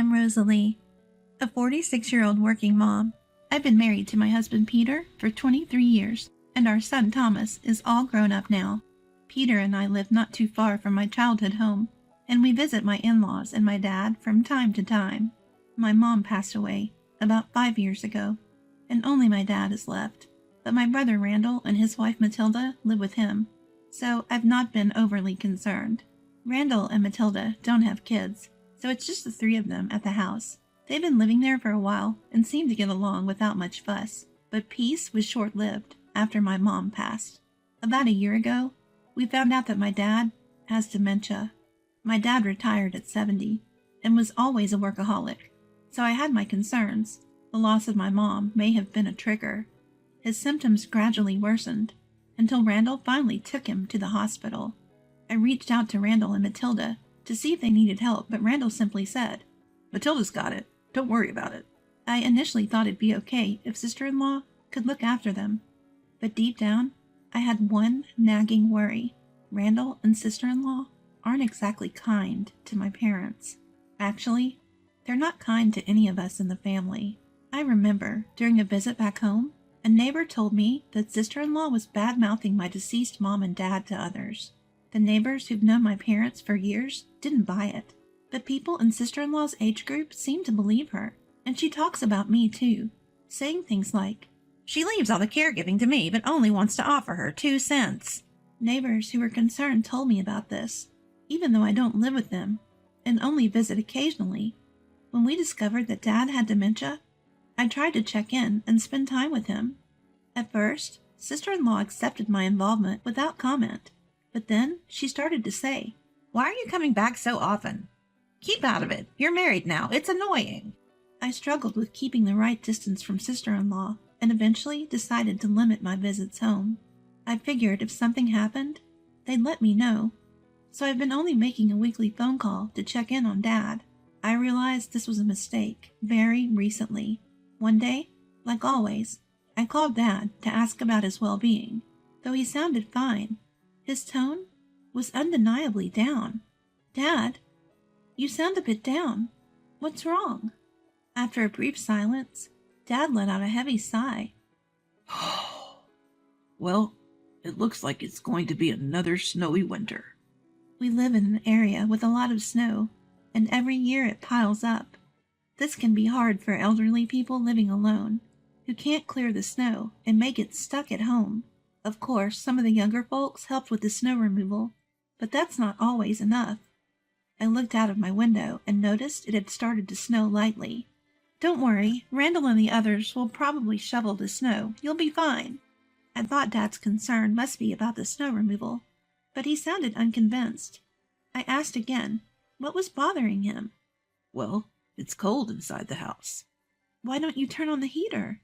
I'm Rosalie, a 46-year-old working mom. I've been married to my husband Peter for 23 years, and our son Thomas is all grown up now. Peter and I live not too far from my childhood home, and we visit my in-laws and my dad from time to time. My mom passed away about 5 years ago, and only my dad is left, but my brother Randall and his wife Matilda live with him, so I've not been overly concerned. Randall and Matilda don't have kids, so it's just the three of them at the house. They've been living there for a while and seem to get along without much fuss, but peace was short-lived after my mom passed. About a year ago, we found out that my dad has dementia. My dad retired at 70 and was always a workaholic, so I had my concerns. The loss of my mom may have been a trigger. His symptoms gradually worsened until Randall finally took him to the hospital. I reached out to Randall and Matilda to see if they needed help, but Randall simply said, "Matilda's got it. Don't worry about it." I initially thought it'd be okay if sister-in-law could look after them, but deep down, I had one nagging worry. Randall and sister-in-law aren't exactly kind to my parents. Actually, they're not kind to any of us in the family. I remember, during a visit back home, a neighbor told me that sister-in-law was bad-mouthing my deceased mom and dad to others. The neighbors who've known my parents for years didn't buy it, but people in sister-in-law's age group seem to believe her, and she talks about me too, saying things like, "She leaves all the caregiving to me, but only wants to offer her 2 cents. Neighbors who were concerned told me about this, even though I don't live with them and only visit occasionally. When we discovered that Dad had dementia, I tried to check in and spend time with him. At first, sister-in-law accepted my involvement without comment, but then she started to say, "Why are you coming back so often? Keep out of it. You're married now. It's annoying." I struggled with keeping the right distance from sister-in-law and eventually decided to limit my visits home. I figured if something happened, they'd let me know. So I've been only making a weekly phone call to check in on Dad. I realized this was a mistake very recently. One day, like always, I called Dad to ask about his well-being. Though he sounded fine, his tone was undeniably down. "Dad, you sound a bit down. What's wrong?" After a brief silence, Dad let out a heavy sigh. "Well, it looks like it's going to be another snowy winter." We live in an area with a lot of snow, and every year it piles up. This can be hard for elderly people living alone, who can't clear the snow and may get stuck at home. Of course, some of the younger folks helped with the snow removal, but that's not always enough. I looked out of my window and noticed it had started to snow lightly. "Don't worry, Randall and the others will probably shovel the snow. You'll be fine." I thought Dad's concern must be about the snow removal, but he sounded unconvinced. I asked again, what was bothering him? "Well, it's cold inside the house." "Why don't you turn on the heater?"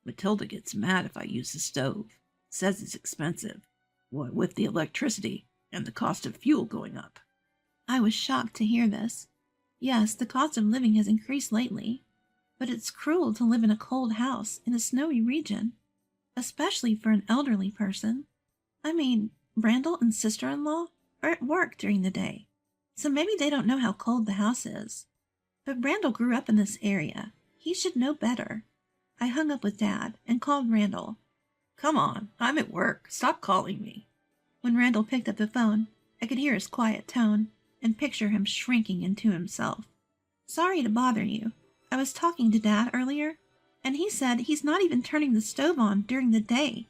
"Matilda gets mad if I use the stove. Says it's expensive. What with the electricity and the cost of fuel going up." I was shocked to hear this. Yes, the cost of living has increased lately, but it's cruel to live in a cold house in a snowy region, especially for an elderly person. I mean, Randall and sister-in-law are at work during the day, so maybe they don't know how cold the house is. But Randall grew up in this area. He should know better. I hung up with Dad and called Randall. "Come on, I'm at work. Stop calling me." When Randall picked up the phone, I could hear his quiet tone and picture him shrinking into himself. "Sorry to bother you. I was talking to Dad earlier, and he said he's not even turning the stove on during the day.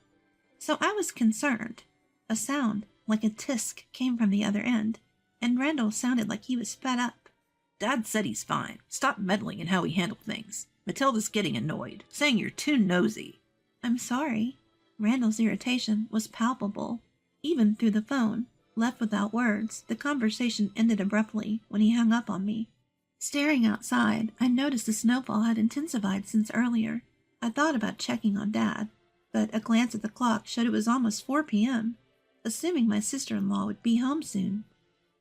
So I was concerned." A sound like a tisk came from the other end, and Randall sounded like he was fed up. "Dad said he's fine. Stop meddling in how we handle things. Matilda's getting annoyed, saying you're too nosy." "I'm sorry." Randall's irritation was palpable. Even through the phone, left without words, the conversation ended abruptly when he hung up on me. Staring outside, I noticed the snowfall had intensified since earlier. I thought about checking on Dad, but a glance at the clock showed it was almost 4 p.m., assuming my sister-in-law would be home soon.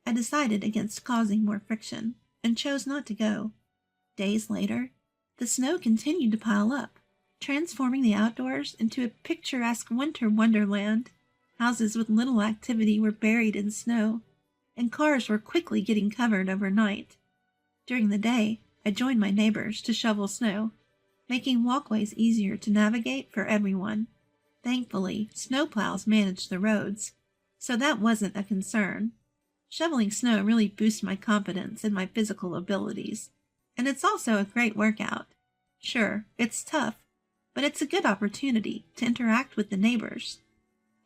I decided against causing more friction and chose not to go. Days later, the snow continued to pile up, transforming the outdoors into a picturesque winter wonderland. Houses with little activity were buried in snow, and cars were quickly getting covered overnight. During the day, I joined my neighbors to shovel snow, making walkways easier to navigate for everyone. Thankfully, snowplows managed the roads, so that wasn't a concern. Shoveling snow really boosts my confidence in my physical abilities, and it's also a great workout. Sure, it's tough, but it's a good opportunity to interact with the neighbors.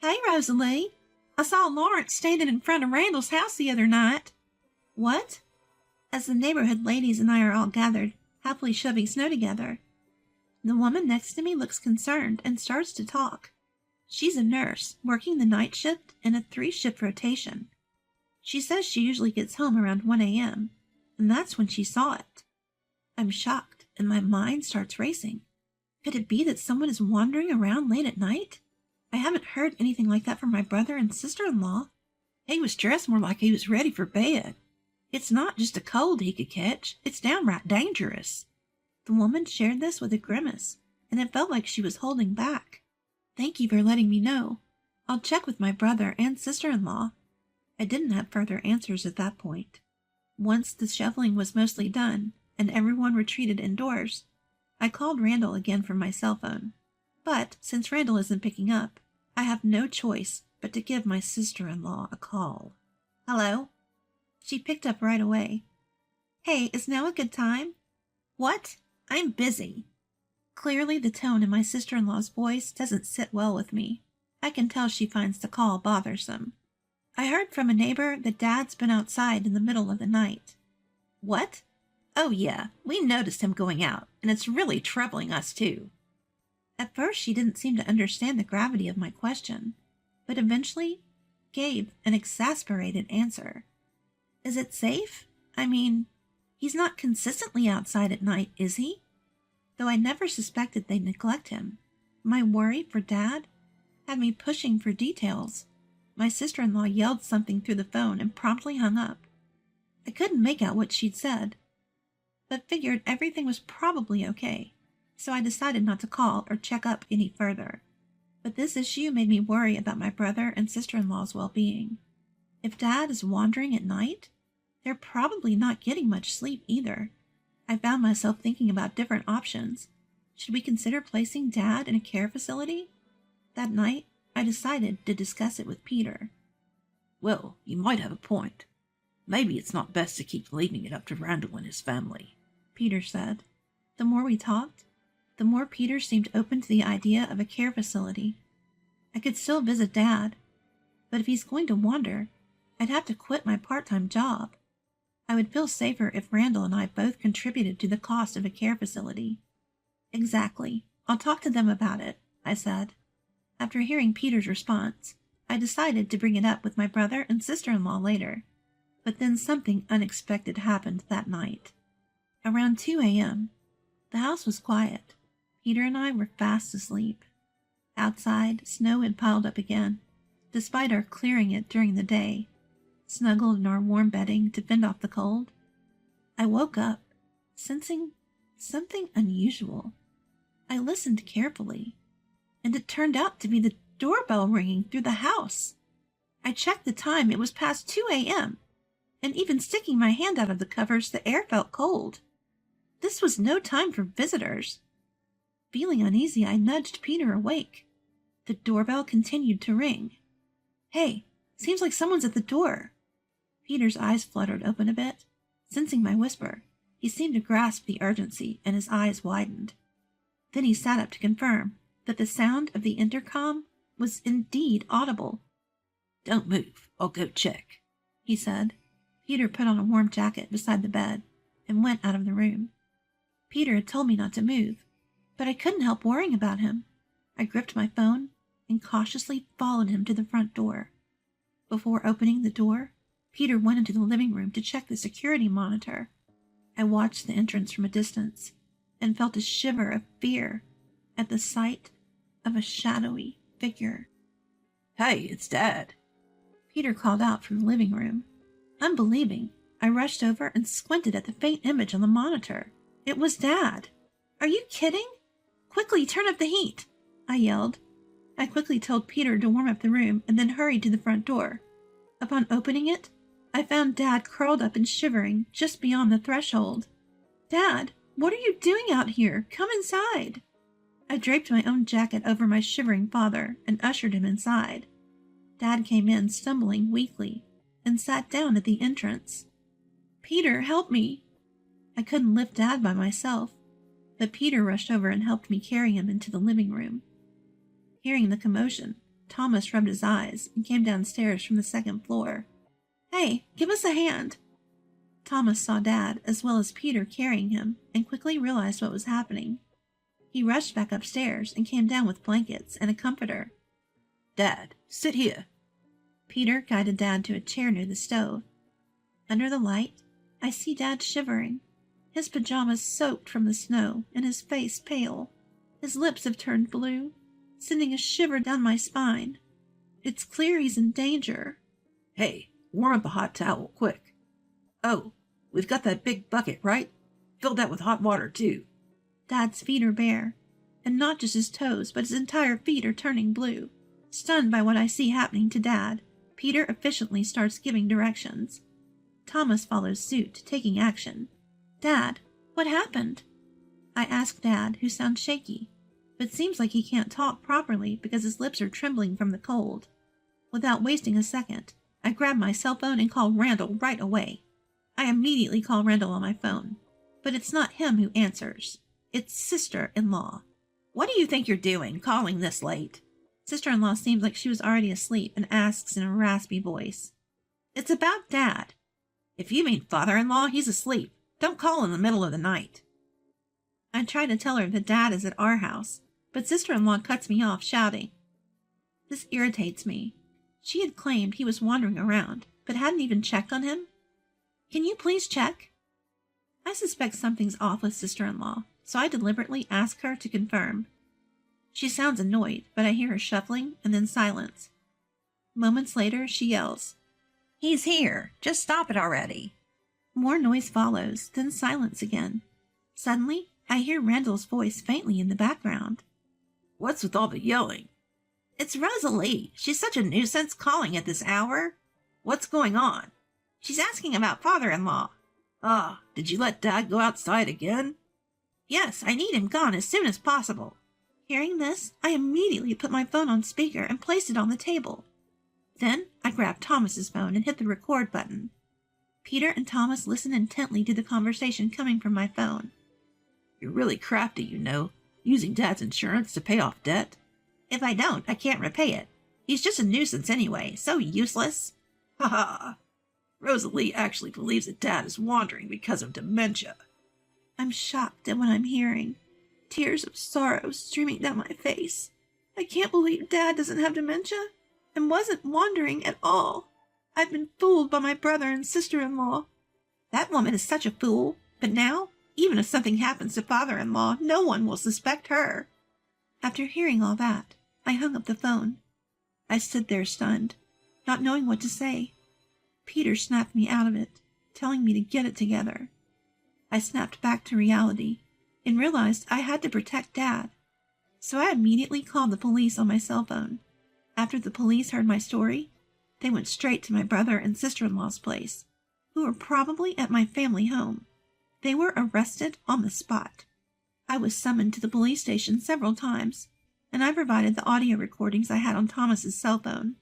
Hey, Rosalie! I saw Lawrence standing in front of Randall's house the other night. What? As the neighborhood ladies and I are all gathered, happily shoving snow together. The woman next to me looks concerned and starts to talk. She's a nurse, working the night shift in a 3-shift rotation. She says she usually gets home around 1 a.m., and that's when she saw it. I'm shocked, and my mind starts racing. Could it be that someone is wandering around late at night? I haven't heard anything like that from my brother and sister-in-law. He was dressed more like he was ready for bed. It's not just a cold he could catch. It's downright dangerous. The woman shared this with a grimace, and it felt like she was holding back. Thank you for letting me know. I'll check with my brother and sister-in-law. I didn't have further answers at that point. Once the shoveling was mostly done, and everyone retreated indoors, I called Randall again from my cell phone. But since Randall isn't picking up, I have no choice but to give my sister-in-law a call. Hello? She picked up right away. Hey, is now a good time? What? I'm busy. Clearly the tone in my sister-in-law's voice doesn't sit well with me. I can tell she finds the call bothersome. I heard from a neighbor that Dad's been outside in the middle of the night. What? Oh yeah, we noticed him going out, and it's really troubling us too. At first she didn't seem to understand the gravity of my question, but eventually gave an exasperated answer. Is it safe? I mean, he's not consistently outside at night, is he? Though I never suspected they'd neglect him, my worry for Dad had me pushing for details. My sister-in-law yelled something through the phone and promptly hung up. I couldn't make out what she'd said, but figured everything was probably okay, so I decided not to call or check up any further. But this issue made me worry about my brother and sister-in-law's well-being. If Dad is wandering at night, they're probably not getting much sleep either. I found myself thinking about different options. Should we consider placing Dad in a care facility? That night, I decided to discuss it with Peter. Well, you might have a point. Maybe it's not best to keep leaving it up to Randall and his family, Peter said. The more we talked, the more Peter seemed open to the idea of a care facility. I could still visit Dad, but if he's going to wander, I'd have to quit my part-time job. I would feel safer if Randall and I both contributed to the cost of a care facility. Exactly. I'll talk to them about it, I said. After hearing Peter's response, I decided to bring it up with my brother and sister-in-law later. But then something unexpected happened that night. Around 2 a.m., the house was quiet. Peter and I were fast asleep. Outside, snow had piled up again, despite our clearing it during the day, snuggled in our warm bedding to fend off the cold. I woke up, sensing something unusual. I listened carefully, and it turned out to be the doorbell ringing through the house. I checked the time. It was past 2 a.m., and even sticking my hand out of the covers, the air felt cold. This was no time for visitors. Feeling uneasy, I nudged Peter awake. The doorbell continued to ring. Hey, seems like someone's at the door. Peter's eyes fluttered open a bit. Sensing my whisper, he seemed to grasp the urgency, and his eyes widened. Then he sat up to confirm that the sound of the intercom was indeed audible. Don't move. I'll go check, he said. Peter put on a warm jacket beside the bed and went out of the room. Peter had told me not to move, but I couldn't help worrying about him. I gripped my phone and cautiously followed him to the front door. Before opening the door, Peter went into the living room to check the security monitor. I watched the entrance from a distance and felt a shiver of fear at the sight of a shadowy figure. Hey, it's Dad, Peter called out from the living room. Unbelieving, I rushed over and squinted at the faint image on the monitor. It was Dad. Are you kidding? Quickly, turn up the heat, I yelled. I quickly told Peter to warm up the room and then hurried to the front door. Upon opening it, I found Dad curled up and shivering just beyond the threshold. Dad, what are you doing out here? Come inside. I draped my own jacket over my shivering father and ushered him inside. Dad came in, stumbling weakly, and sat down at the entrance. Peter, help me. I couldn't lift Dad by myself, but Peter rushed over and helped me carry him into the living room. Hearing the commotion, Thomas rubbed his eyes and came downstairs from the second floor. Hey, give us a hand. Thomas saw Dad as well as Peter carrying him and quickly realized what was happening. He rushed back upstairs and came down with blankets and a comforter. Dad, sit here. Peter guided Dad to a chair near the stove. Under the light, I see Dad shivering, his pajamas soaked from the snow and his face pale. His lips have turned blue, sending a shiver down my spine. It's clear he's in danger. Hey, warm up a hot towel, quick. Oh, we've got that big bucket, right? Fill that with hot water, too. Dad's feet are bare, and not just his toes, but his entire feet are turning blue. Stunned by what I see happening to Dad, Peter efficiently starts giving directions. Thomas follows suit, taking action. Dad, what happened? I ask Dad, who sounds shaky, but seems like he can't talk properly because his lips are trembling from the cold. Without wasting a second, I grab my cell phone and call Randall right away. I immediately call Randall on my phone, but it's not him who answers. It's sister-in-law. What do you think you're doing, calling this late? Sister-in-law seems like she was already asleep and asks in a raspy voice. It's about Dad. If you mean father-in-law, he's asleep. Don't call in the middle of the night. I try to tell her that Dad is at our house, but sister-in-law cuts me off, shouting. This irritates me. She had claimed he was wandering around, but hadn't even checked on him. Can you please check? I suspect something's off with sister-in-law, so I deliberately ask her to confirm. She sounds annoyed, but I hear her shuffling and then silence. Moments later, she yells, He's here. Just stop it already. More noise follows, then silence again. Suddenly, I hear Randall's voice faintly in the background. What's with all the yelling? It's Rosalie. She's such a nuisance calling at this hour. What's going on? She's asking about father-in-law. Ah, did you let Dad go outside again? Yes, I need him gone as soon as possible. Hearing this, I immediately put my phone on speaker and placed it on the table. Then I grabbed Thomas's phone and hit the record button. Peter and Thomas listen intently to the conversation coming from my phone. You're really crafty, you know, using Dad's insurance to pay off debt. If I don't, I can't repay it. He's just a nuisance anyway, so useless. Ha ha! Rosalie actually believes that Dad is wandering because of dementia. I'm shocked at what I'm hearing. Tears of sorrow streaming down my face. I can't believe Dad doesn't have dementia and wasn't wandering at all. I've been fooled by my brother and sister-in-law. That woman is such a fool, but now, even if something happens to father-in-law, no one will suspect her. After hearing all that, I hung up the phone. I stood there stunned, not knowing what to say. Peter snapped me out of it, telling me to get it together. I snapped back to reality and realized I had to protect Dad. So I immediately called the police on my cell phone. After the police heard my story, they went straight to my brother and sister-in-law's place, who were probably at my family home. They were arrested on the spot. I was summoned to the police station several times, and I provided the audio recordings I had on Thomas's cell phone.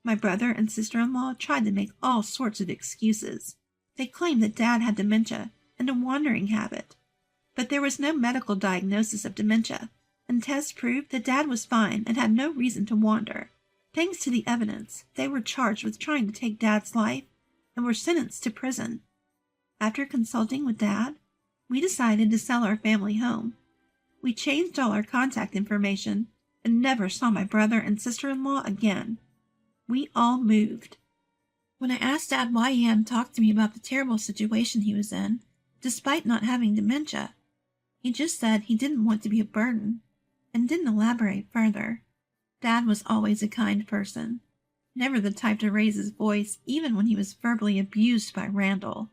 My brother and sister-in-law tried to make all sorts of excuses. They claimed that Dad had dementia and a wandering habit, but there was no medical diagnosis of dementia, and tests proved that Dad was fine and had no reason to wander. Thanks to the evidence, they were charged with trying to take Dad's life and were sentenced to prison. After consulting with Dad, we decided to sell our family home. We changed all our contact information and never saw my brother and sister-in-law again. We all moved. When I asked Dad why he hadn't talked to me about the terrible situation he was in, despite not having dementia, he just said he didn't want to be a burden and didn't elaborate further. Dad was always a kind person, never the type to raise his voice even when he was verbally abused by Randall.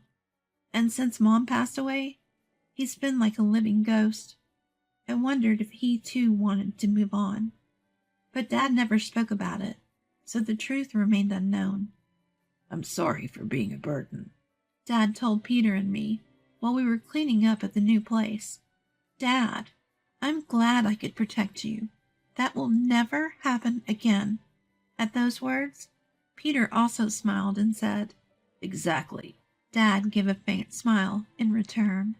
And since Mom passed away, he's been like a living ghost. I wondered if he too wanted to move on. But Dad never spoke about it, so the truth remained unknown. I'm sorry for being a burden, Dad told Peter and me, while we were cleaning up at the new place. Dad, I'm glad I could protect you. That will never happen again." At those words, Peter also smiled and said, "Exactly." Dad gave a faint smile in return.